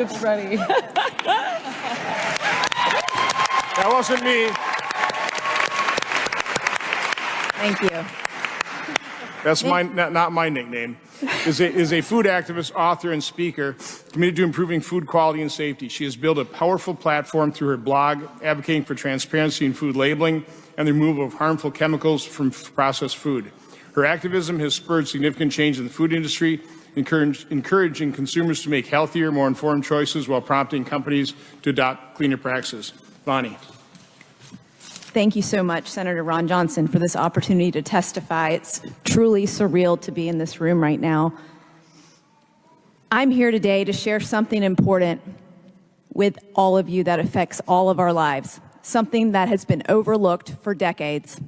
It's ready. That wasn't me. Thank you. That's not my nickname. Is a food activist, author, and speaker committed to improving food quality and safety. She has built a powerful platform through her blog advocating for transparency in food labeling and the removal of harmful chemicals from processed food. Her activism has spurred significant change in the food industry, encouraging consumers to make healthier, more informed choices while prompting companies to adopt cleaner practices. Bonnie. Thank you so much, Senator Ron Johnson, for this opportunity to testify. It's truly surreal to be in this room right now. I'm here today to share something important with all of you that affects all of our lives, something that has been overlooked for decades.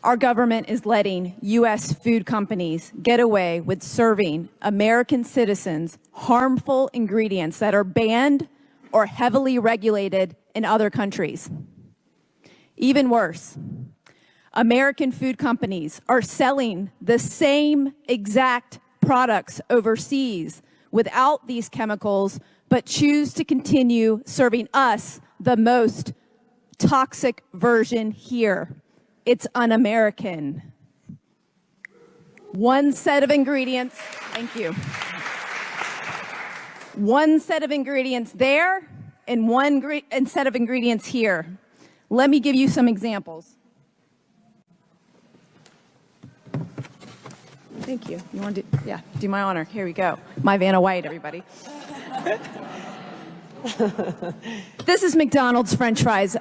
Our government is letting U.S. food companies get away with serving American citizens harmful ingredients that are banned or heavily regulated in other countries. Even worse, American food companies are selling the same exact products overseas without these chemicals, but choose to continue serving us the most toxic version here. It's un-American. One set of ingredients, thank you. One set of ingredients there and one set of ingredients here. Let me give you some examples. Thank you. You want to do my honor. Here we go. My Vanna White, everybody. This is McDonald's French fries.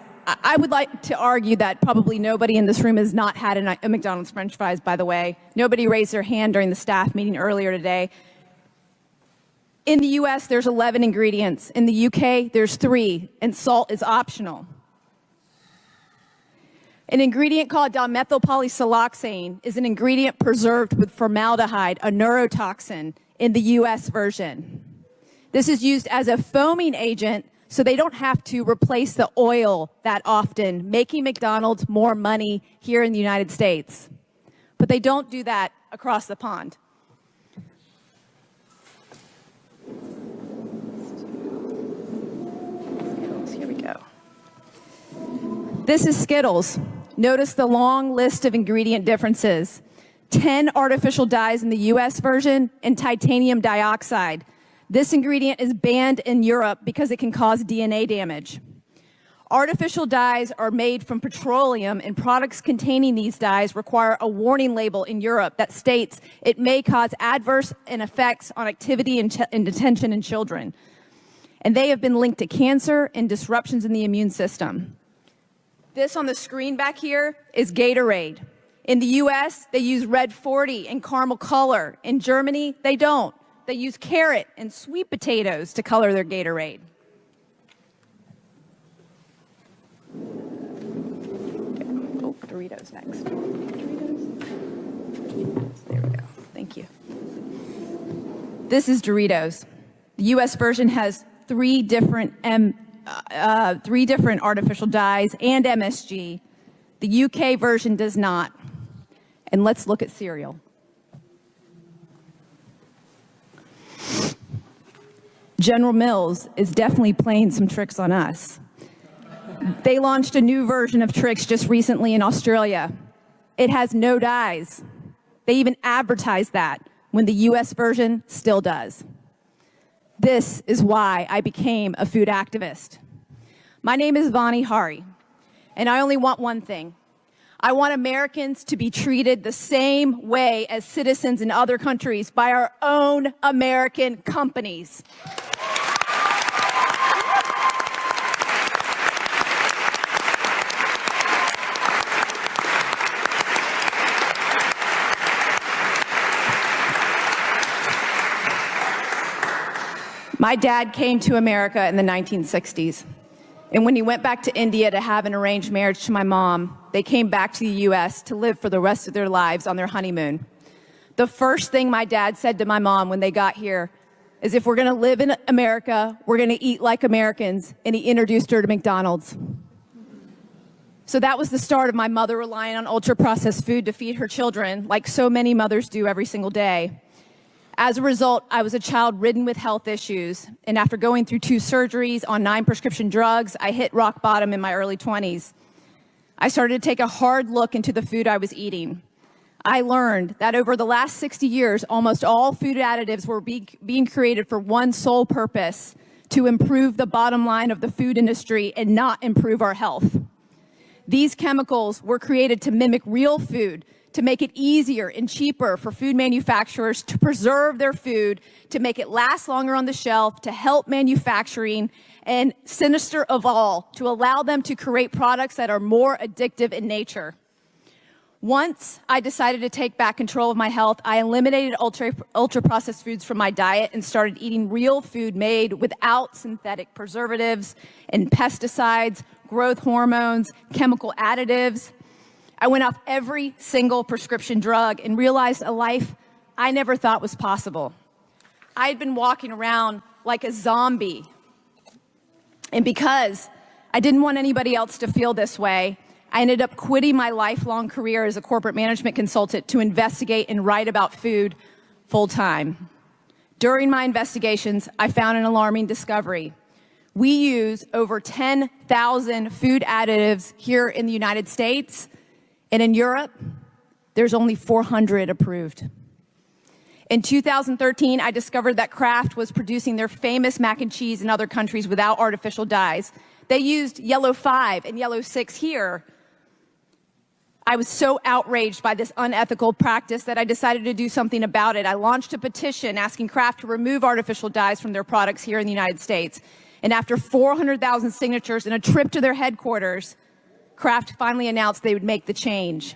I would like to argue that probably nobody in this room has not had a McDonald's French fries, by the way. Nobody raised their hand during the staff meeting earlier today. In the US, there's 11 ingredients. In the UK, there's 3, and salt is optional. An ingredient called dimethylpolysiloxane is an ingredient preserved with formaldehyde, a neurotoxin, in the US version. This is used as a foaming agent so they don't have to replace the oil that often, making McDonald's more money here in the United States. But they don't do that across the pond. Here we go. This is Skittles. Notice the long list of ingredient differences. 10 artificial dyes in the US version and titanium dioxide. This ingredient is banned in Europe because it can cause DNA damage. Artificial dyes are made from petroleum, and products containing these dyes require a warning label in Europe that states it may cause adverse effects on activity and detention in children. And they have been linked to cancer and disruptions in the immune system. This on the screen back here is Gatorade. In the US, they use red 40 and caramel color. In Germany, they don't. They use carrot and sweet potatoes to color their Gatorade. Oh, Doritos next. Doritos. There we go. Thank you. This is Doritos. The US version has 3 different artificial dyes and MSG. The UK version does not. And let's look at cereal. General Mills is definitely playing some tricks on us. They launched a new version of Trix just recently in Australia. It has no dyes. They even advertise that when the US version still does. This is why I became a food activist. My name is Vani Hari, and I only want one thing. I want Americans to be treated the same way as citizens in other countries by our own American companies. My dad came to America in the 1960s. And when he went back to India to have an arranged marriage to my mom, they came back to the US to live for the rest of their lives on their honeymoon. The first thing my dad said to my mom when they got here is, if we're gonna live in America, we're gonna eat like Americans, and he introduced her to McDonald's. So that was the start of my mother relying on ultra-processed food to feed her children, like so many mothers do every single day. As a result, I was a child ridden with health issues, and after going through 2 surgeries on 9 prescription drugs, I hit rock bottom in my early 20s. I started to take a hard look into the food I was eating. I learned that over the last 60 years, almost all food additives were being created for one sole purpose: to improve the bottom line of the food industry and not improve our health. These chemicals were created to mimic real food, to make it easier and cheaper for food manufacturers to preserve their food, to make it last longer on the shelf, to help manufacturing, and sinister of all, to allow them to create products that are more addictive in nature. Once I decided to take back control of my health, I eliminated ultra-processed foods from my diet and started eating real food made without synthetic preservatives and pesticides, growth hormones, chemical additives. I went off every single prescription drug and realized a life I never thought was possible. I had been walking around like a zombie. And because I didn't want anybody else to feel this way, I ended up quitting my lifelong career as a corporate management consultant to investigate and write about food full-time. During my investigations, I found an alarming discovery. We use over 10,000 food additives here in the United States, and in Europe, there's only 400 approved. In 2013, I discovered that Kraft was producing their famous mac and cheese in other countries without artificial dyes. They used Yellow 5 and Yellow 6 here. I was so outraged by this unethical practice that I decided to do something about it. I launched a petition asking Kraft to remove artificial dyes from their products here in the United States. And after 400,000 signatures and a trip to their headquarters, Kraft finally announced they would make the change.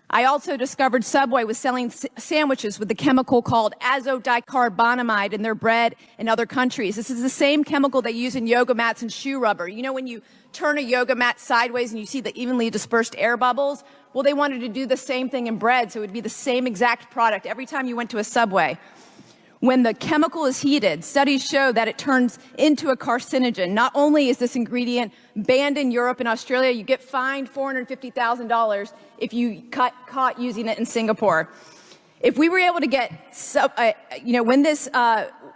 I also discovered Subway was selling sandwiches with the chemical called azodicarbonamide in their bread in other countries. This is the same chemical they use in yoga mats and shoe rubber. You know when you turn a yoga mat sideways and you see the evenly dispersed air bubbles? Well, they wanted to do the same thing in bread, so it would be the same exact product every time you went to a Subway. When the chemical is heated, studies show that it turns into a carcinogen. Not only is this ingredient banned in Europe and Australia, you get fined $450,000 if you caught using it in Singapore. If we were able to get, when this,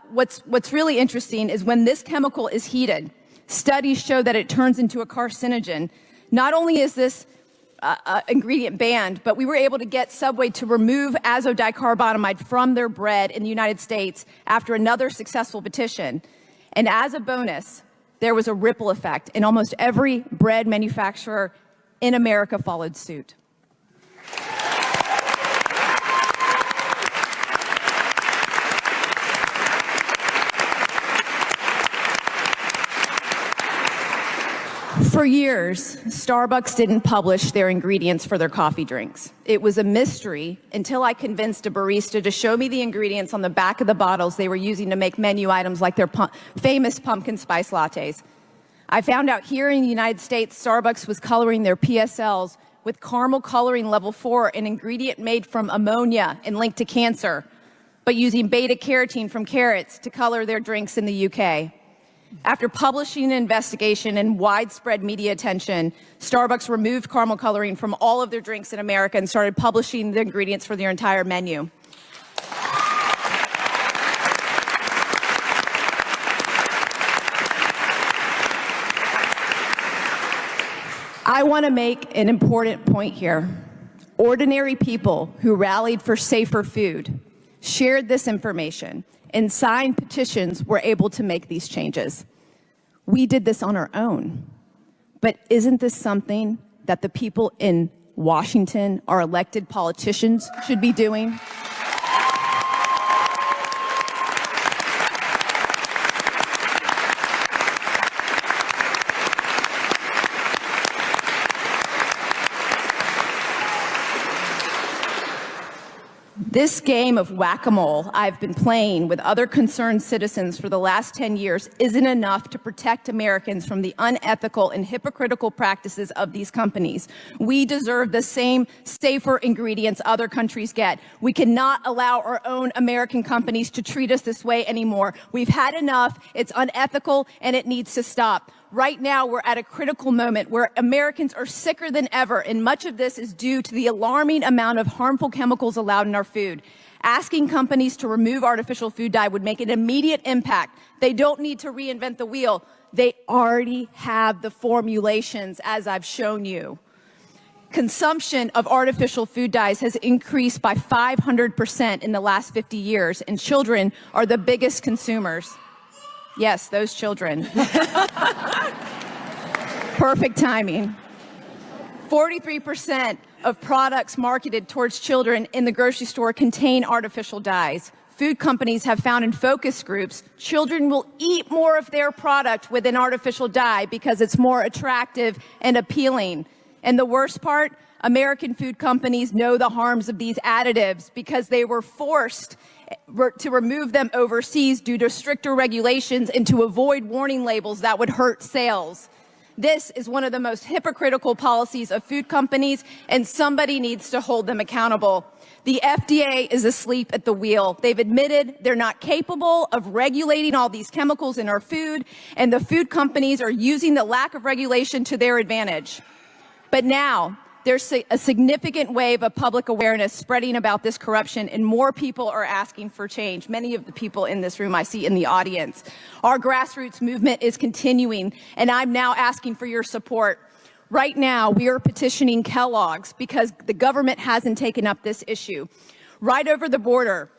what's really interesting is when this chemical is heated, studies show that it turns into a carcinogen. Not only is this ingredient banned, but we were able to get Subway to remove azodicarbonamide from their bread in the United States after another successful petition. And as a bonus, there was a ripple effect, and almost every bread manufacturer in America followed suit. For years, Starbucks didn't publish their ingredients for their coffee drinks. It was a mystery until I convinced a barista to show me the ingredients on the back of the bottles they were using to make menu items like their famous pumpkin spice lattes. I found out here in the United States, Starbucks was coloring their PSLs with caramel coloring level 4, an ingredient made from ammonia and linked to cancer, but using beta-carotene from carrots to color their drinks in the UK. After publishing an investigation and widespread media attention, Starbucks removed caramel coloring from all of their drinks in America and started publishing the ingredients for their entire menu. I want to make an important point here. Ordinary people who rallied for safer food, shared this information, and signed petitions were able to make these changes. We did this on our own. But isn't this something that the people in Washington, our elected politicians, should be doing? This game of whack-a-mole I've been playing with other concerned citizens for the last 10 years isn't enough to protect Americans from the unethical and hypocritical practices of these companies. We deserve the same safer ingredients other countries get. We cannot allow our own American companies to treat us this way anymore. We've had enough. It's unethical and it needs to stop. Right now, we're at a critical moment where Americans are sicker than ever, and much of this is due to the alarming amount of harmful chemicals allowed in our food. Asking companies to remove artificial food dye would make an immediate impact. They don't need to reinvent the wheel. They already have the formulations, as I've shown you. Consumption of artificial food dyes has increased by 500% in the last 50 years, and children are the biggest consumers. Yes, those children. Perfect timing. 43% of products marketed towards children in the grocery store contain artificial dyes. Food companies have found in focus groups, children will eat more of their product with an artificial dye because it's more attractive and appealing. And the worst part, American food companies know the harms of these additives because they were forced to remove them overseas due to stricter regulations and to avoid warning labels that would hurt sales. This is one of the most hypocritical policies of food companies, and somebody needs to hold them accountable. The FDA is asleep at the wheel. They've admitted they're not capable of regulating all these chemicals in our food, and the food companies are using the lack of regulation to their advantage. But now, there's a significant wave of public awareness spreading about this corruption, and more people are asking for change. Many of the people in this room I see in the audience. Our grassroots movement is continuing, and I'm now asking for your support. Right now, we are petitioning Kellogg's because the government hasn't taken up this issue. Right over the border,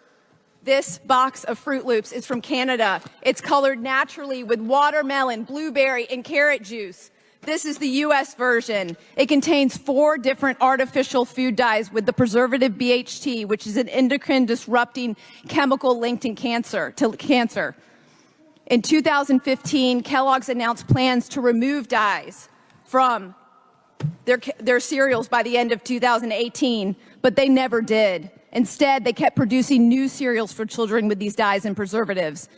this box of Fruit Loops is from Canada. It's colored naturally with watermelon, blueberry, and carrot juice. This is the U.S. version. It contains 4 different artificial food dyes with the preservative BHT, which is an endocrine-disrupting chemical linked to cancer. In 2015, Kellogg's announced plans to remove dyes from their cereals by the end of 2018, but they never did. Instead, they kept producing new cereals for children with these dyes and preservatives,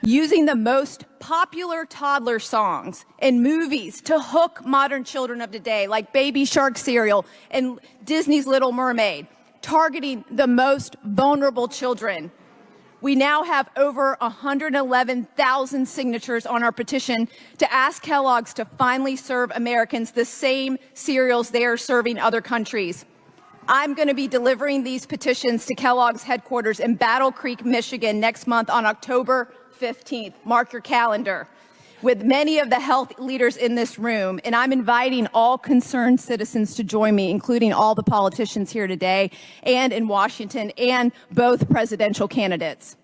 using the most popular toddler songs and movies to hook modern children of today, like Baby Shark cereal and Disney's Little Mermaid, targeting the most vulnerable children. We now have over 111,000 signatures on our petition to ask Kellogg's to finally serve Americans the same cereals they are serving other countries. I'm going to be delivering these petitions to Kellogg's headquarters in Battle Creek, Michigan next month on October 15th. Mark your calendar. With many of the health leaders in this room, and I'm inviting all concerned citizens to join me, including all the politicians here today and in Washington and both presidential candidates.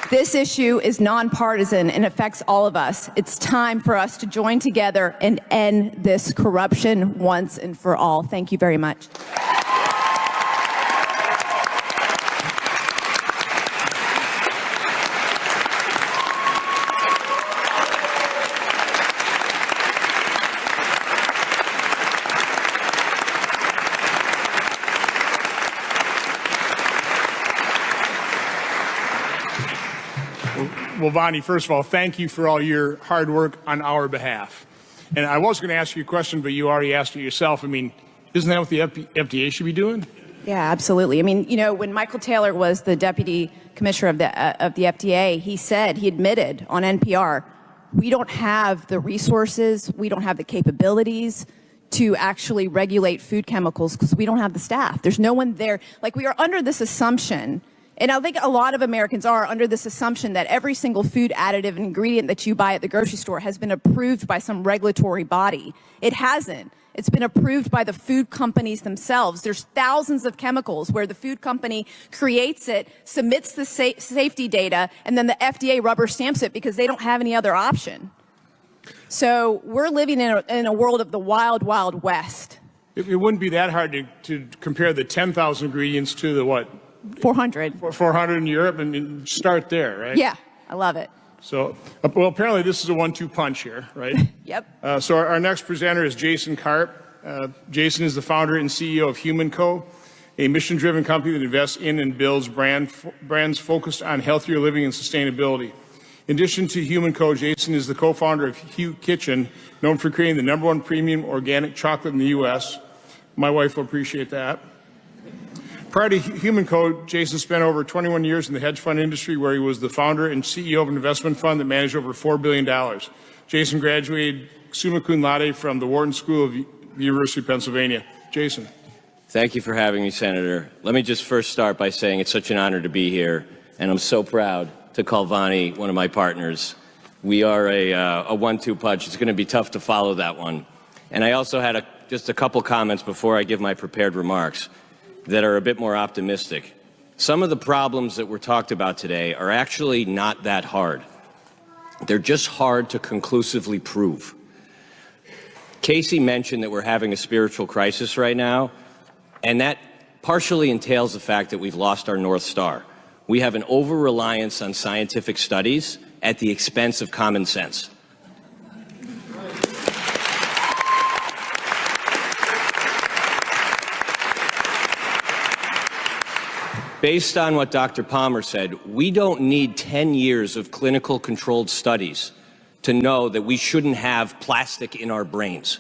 This issue is nonpartisan and affects all of us. It's time for us to join together and end this corruption once and for all. Thank you very much. Well, Bonnie, first of all, thank you for all your hard work on our behalf. And I was going to ask you a question, but you already asked it yourself. I mean, isn't that what the FDA should be doing? Yeah, absolutely. I mean, you know, when Michael Taylor was the deputy commissioner of the FDA, he admitted on NPR, we don't have the resources, we don't have the capabilities to actually regulate food chemicals because we don't have the staff. There's no one there. Like, we are under this assumption. And I think a lot of Americans are under this assumption that every single food additive and ingredient that you buy at the grocery store has been approved by some regulatory body. It hasn't. It's been approved by the food companies themselves. There's thousands of chemicals where the food company creates it, submits the safety data, and then the FDA rubber stamps it because they don't have any other option. So we're living in a world of the wild, wild west. It wouldn't be that hard to compare the 10,000 ingredients to the what? 400. 400 in Europe and start there, right? Yeah, I love it. So, well, apparently this is a 1-2 punch here, right? Yep. So our next presenter is Jason Karp. Jason is the founder and CEO of Human Co., a mission-driven company that invests in and builds brands focused on healthier living and sustainability. In addition to Human Co., Jason is the co-founder of Hue Kitchen, known for creating the #1 premium organic chocolate in the U.S. My wife will appreciate that. Prior to Human Co., Jason spent over 21 years in the hedge fund industry, where he was the founder and CEO of an investment fund that managed over $4 billion. Jason graduated summa cum laude from the Wharton School of the University of Pennsylvania. Jason. Thank you for having me, Senator. Let me just first start by saying it's such an honor to be here, and I'm so proud to call Vonnie one of my partners. We are a 1-2 punch. It's going to be tough to follow that one. And I also had just a couple comments before I give my prepared remarks that are a bit more optimistic. Some of the problems that were talked about today are actually not that hard. They're just hard to conclusively prove. Casey mentioned that we're having a spiritual crisis right now, and that partially entails the fact that we've lost our North Star. We have an over-reliance on scientific studies at the expense of common sense. Based on what Dr. Palmer said, we don't need 10 years of clinical controlled studies to know that we shouldn't have plastic in our brains.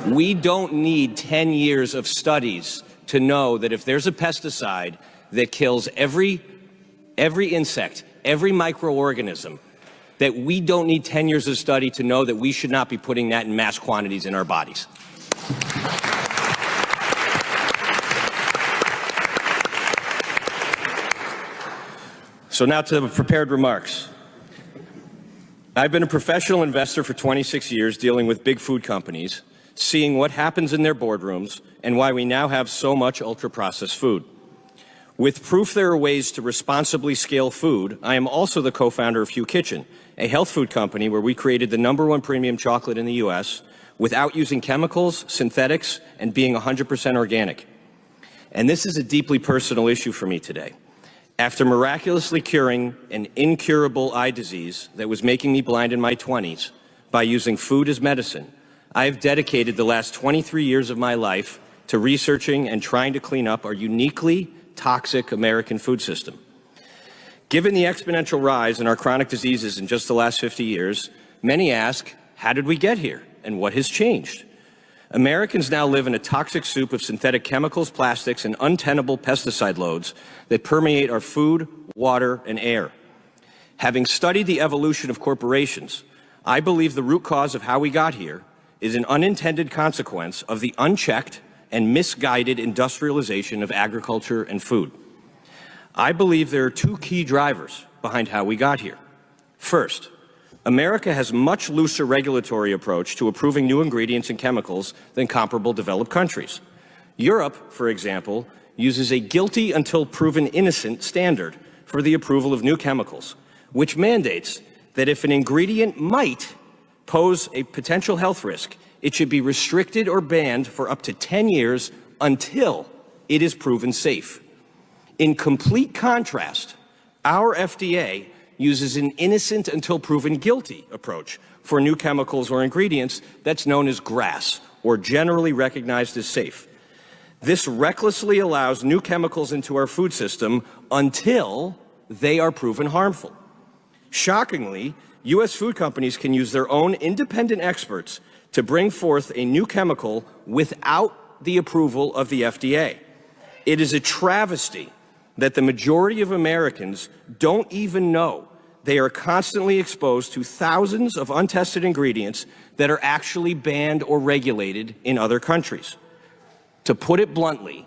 We don't need 10 years of studies to know that if there's a pesticide that kills every insect, every microorganism, that we don't need 10 years of study to know that we should not be putting that in mass quantities in our bodies. So now to the prepared remarks. I've been a professional investor for 26 years, dealing with big food companies, seeing what happens in their boardrooms and why we now have so much ultra-processed food. With proof there are ways to responsibly scale food, I am also the co-founder of Hue Kitchen, a health food company where we created the #1 premium chocolate in the U.S. without using chemicals, synthetics, and being 100% organic. And this is a deeply personal issue for me today. After miraculously curing an incurable eye disease that was making me blind in my 20s by using food as medicine, I have dedicated the last 23 years of my life to researching and trying to clean up our uniquely toxic American food system. Given the exponential rise in our chronic diseases in just the last 50 years, many ask, how did we get here and what has changed? Americans now live in a toxic soup of synthetic chemicals, plastics, and untenable pesticide loads that permeate our food, water, and air. Having studied the evolution of corporations, I believe the root cause of how we got here is an unintended consequence of the unchecked and misguided industrialization of agriculture and food. I believe there are two key drivers behind how we got here. First, America has much looser regulatory approach to approving new ingredients and chemicals than comparable developed countries. Europe, for example, uses a guilty until proven innocent standard for the approval of new chemicals, which mandates that if an ingredient might pose a potential health risk, it should be restricted or banned for up to 10 years until it is proven safe. In complete contrast, our FDA uses an innocent until proven guilty approach for new chemicals or ingredients that's known as GRAS, or generally recognized as safe. This recklessly allows new chemicals into our food system until they are proven harmful. Shockingly, U.S. food companies can use their own independent experts to bring forth a new chemical without the approval of the FDA. It is a travesty that the majority of Americans don't even know they are constantly exposed to thousands of untested ingredients that are actually banned or regulated in other countries. To put it bluntly,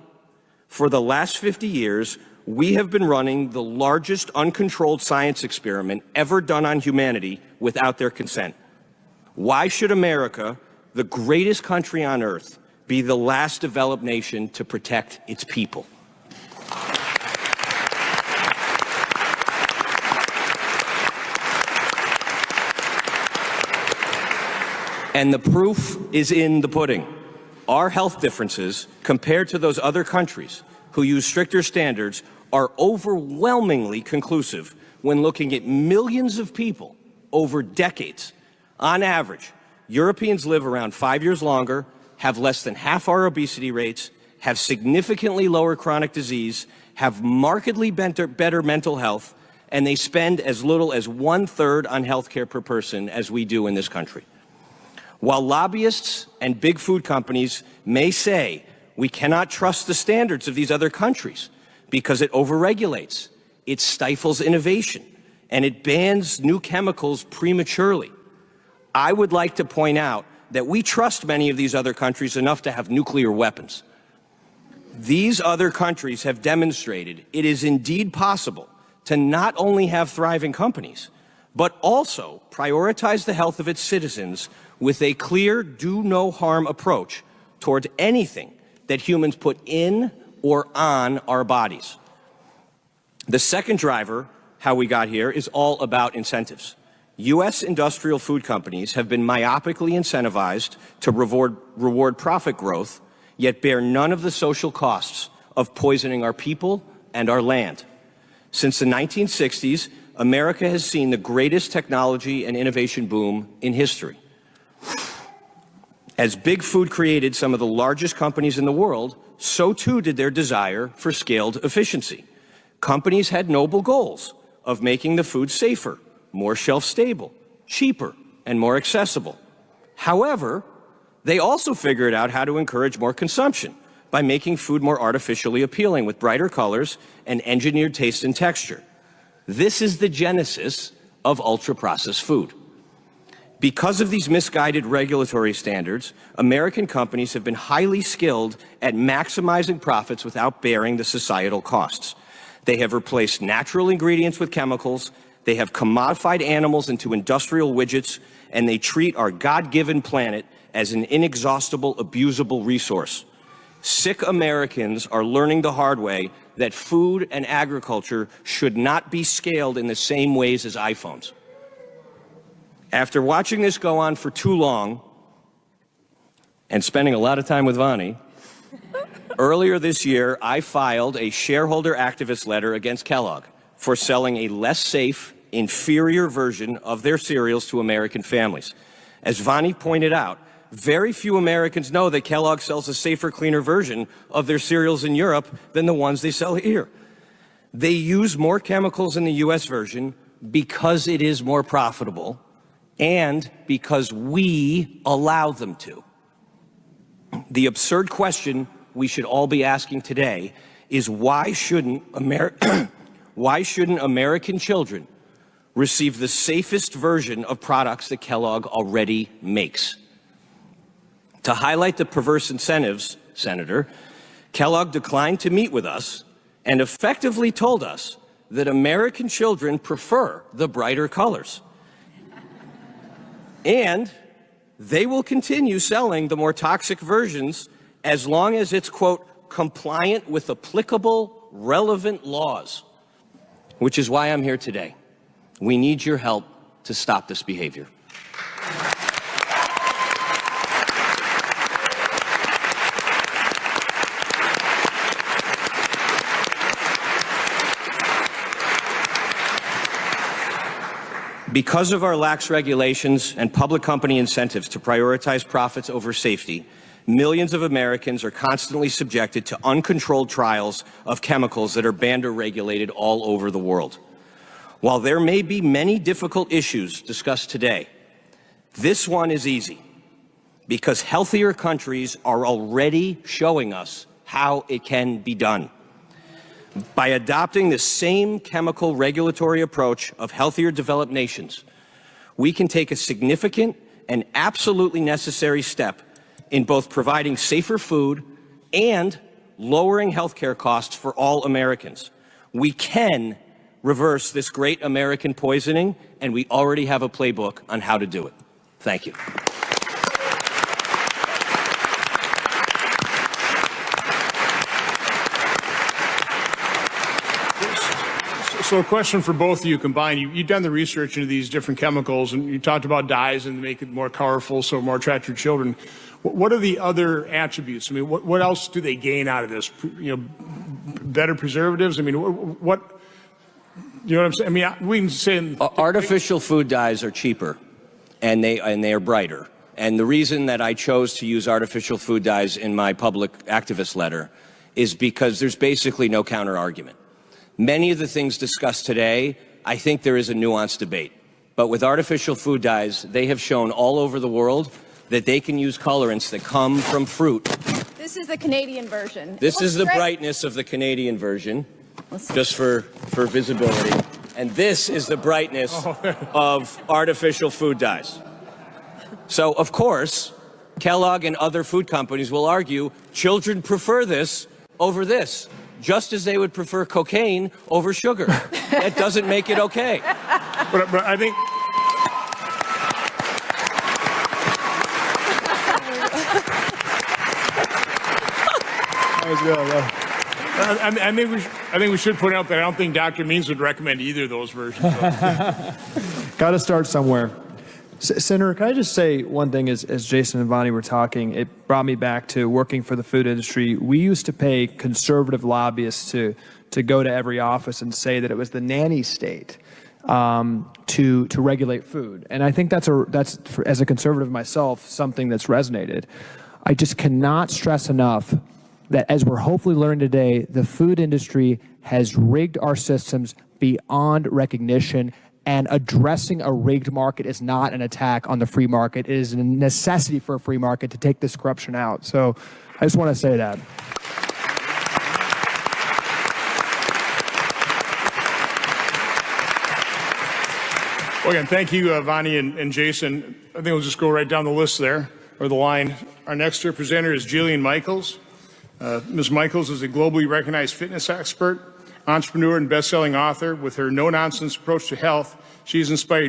for the last 50 years, we have been running the largest uncontrolled science experiment ever done on humanity without their consent. Why should America, the greatest country on earth, be the last developed nation to protect its people? And the proof is in the pudding. Our health differences, compared to those other countries who use stricter standards, are overwhelmingly conclusive when looking at millions of people over decades. On average, Europeans live around 5 years longer, have less than half our obesity rates, have significantly lower chronic disease, have markedly better mental health, and they spend as little as 1/3 on healthcare per person as we do in this country. While lobbyists and big food companies may say we cannot trust the standards of these other countries because it overregulates, it stifles innovation, and it bans new chemicals prematurely, I would like to point out that we trust many of these other countries enough to have nuclear weapons. These other countries have demonstrated it is indeed possible to not only have thriving companies, but also prioritize the health of its citizens with a clear do-no-harm approach toward anything that humans put in or on our bodies. The second driver, how we got here, is all about incentives. U.S. industrial food companies have been myopically incentivized to reward profit growth, yet bear none of the social costs of poisoning our people and our land. Since the 1960s, America has seen the greatest technology and innovation boom in history. As big food created some of the largest companies in the world, so too did their desire for scaled efficiency. Companies had noble goals of making the food safer, more shelf-stable, cheaper, and more accessible. However, they also figured out how to encourage more consumption by making food more artificially appealing with brighter colors and engineered taste and texture. This is the genesis of ultra-processed food. Because of these misguided regulatory standards, American companies have been highly skilled at maximizing profits without bearing the societal costs. They have replaced natural ingredients with chemicals, they have commodified animals into industrial widgets, and they treat our God-given planet as an inexhaustible, abusable resource. Sick Americans are learning the hard way that food and agriculture should not be scaled in the same ways as iPhones. After watching this go on for too long and spending a lot of time with Vani, earlier this year, I filed a shareholder activist letter against Kellogg for selling a less safe, inferior version of their cereals to American families. As Vani pointed out, very few Americans know that Kellogg sells a safer, cleaner version of their cereals in Europe than the ones they sell here. They use more chemicals in the U.S. version because it is more profitable and because we allow them to. The absurd question we should all be asking today is why shouldn't American children receive the safest version of products that Kellogg already makes? To highlight the perverse incentives, Senator, Kellogg declined to meet with us and effectively told us that American children prefer the brighter colors. And they will continue selling the more toxic versions as long as it's, quote, compliant with applicable, relevant laws, which is why I'm here today. We need your help to stop this behavior. Because of our lax regulations and public company incentives to prioritize profits over safety, millions of Americans are constantly subjected to uncontrolled trials of chemicals that are banned or regulated all over the world. While there may be many difficult issues discussed today, this one is easy because healthier countries are already showing us how it can be done. By adopting the same chemical regulatory approach of healthier developed nations, we can take a significant and absolutely necessary step in both providing safer food and lowering healthcare costs for all Americans. We can reverse this great American poisoning, and we already have a playbook on how to do it. Thank you. So a question for both of you combined. You've done the research into these different chemicals, and you talked about dyes and make it more colorful, so more attractive to children. What are the other attributes? I mean, what else do they gain out of this? You know, better preservatives? I mean, what, you know what I'm saying? I mean, we can say... Artificial food dyes are cheaper, and they are brighter. And the reason that I chose to use artificial food dyes in my public activist letter is because there's basically no counter argument. Many of the things discussed today I think there is a nuanced debate. But with artificial food dyes, they have shown all over the world that they can use colorants that come from fruit. This is the Canadian version. This is the Great. brightness of the Canadian version, just for visibility. And this is the brightness of artificial food dyes. So, of course, Kellogg and other food companies will argue children prefer this over this, just as they would prefer cocaine over sugar. That doesn't make it okay. But I think... I think we should point out that I don't think Dr. Means would recommend either of those versions. Got to start somewhere. Senator, can I just say one thing as Jason and Vonnie were talking, it brought me back to working for the food industry. We used to pay conservative lobbyists to go to every office and say that it was the nanny state to regulate food. And I think that's as a conservative myself, something that's resonated. I just cannot stress enough that as we're hopefully learning today, the food industry has rigged our systems beyond recognition, and addressing a rigged market is not an attack on the free market. It is a necessity for a free market to take this corruption out. So I just want to say that. Well, again, thank you, Vonnie and Jason. I think we'll just go right down the list there, or the line. Our next presenter is Jillian Michaels. Ms. Michaels is a globally recognized fitness expert, entrepreneur, and best-selling author. With her no-nonsense approach to health, she's inspired